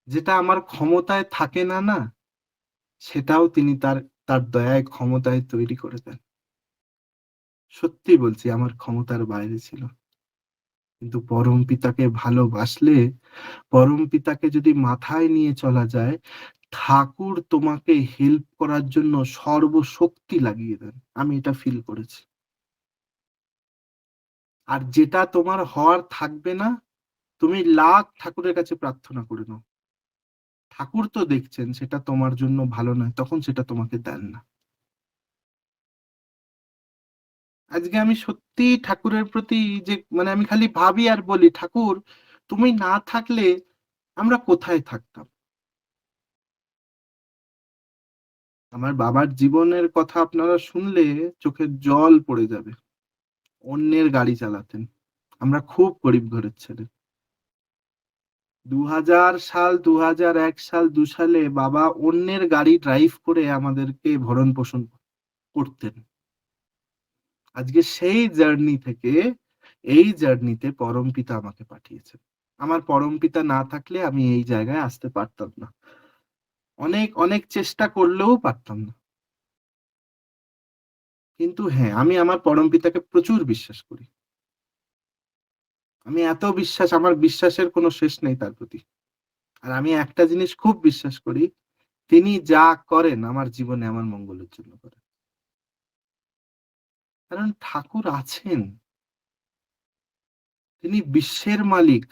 যেটা আমার ক্ষমতায় থাকে না, না, সেটাও তিনি তার তার দয়ায় ক্ষমতায় তৈরি করে দেন। সত্যি বলছি, আমার ক্ষমতার বাইরে ছিল। কিন্তু পরমপিতাকে ভালোবাসলে, পরমপিতাকে যদি মাথায় নিয়ে চলা যায়, ঠাকুর তোমাকে হেল্প করার জন্য সর্বশক্তি লাগিয়ে দেন। আমি এটা ফিল করেছি। আর যেটা তোমার হওয়ার থাকবে না, তুমি লাখ ঠাকুরের কাছে প্রার্থনা করে নাও, ঠাকুর তো দেখছেন সেটা তোমার জন্য ভালো নয়, তখন সেটা তোমাকে দেন না। আজকে আমি সত্যি ঠাকুরের প্রতি, যে মানে আমি খালি ভাবি আর বলি, ঠাকুর তুমি না থাকলে আমরা কোথায় থাকতাম। আমার বাবার জীবনের কথা আপনারা শুনলে চোখের জল পড়ে যাবে। অন্যের গাড়ি চালাতেন, আমরা খুব গরিব ঘরের ছেলে। 2000 সাল, 2001 সাল, 2 সালে বাবা অন্যের গাড়ি ড্রাইভ করে আমাদেরকে ভরণ পোষণ করতেন। আজকে সেই জার্নি থেকে এই জার্নিতে পরমপিতা আমাকে পাঠিয়েছেন। আমার পরমপিতা না থাকলে আমি এই জায়গায় আসতে পারতাম না, অনেক অনেক চেষ্টা করলেও পারতাম না। কিন্তু হ্যাঁ, আমি আমার পরমপিতাকে প্রচুর বিশ্বাস করি। আমি এত বিশ্বাস, আমার বিশ্বাসের কোনো শেষ নেই তার প্রতি। আর আমি একটা জিনিস খুব বিশ্বাস করি, তিনি যা করেন আমার জীবনে আমার মঙ্গলের জন্য করেন। কারণ ঠাকুর আছেন, তিনি বিশ্বের মালিক,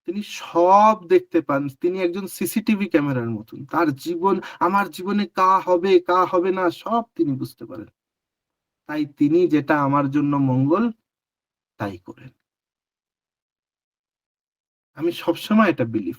তিনি সব দেখতে পান, তিনি একজন সিসিটিভি ক্যামেরার মতন। তার জীবন, আমার জীবনে কা হবে কা হবে না সব তিনি বুঝতে পারেন। তাই তিনি যেটা আমার জন্য মঙ্গল তাই করেন। আমি সবসময় এটা বিলিভ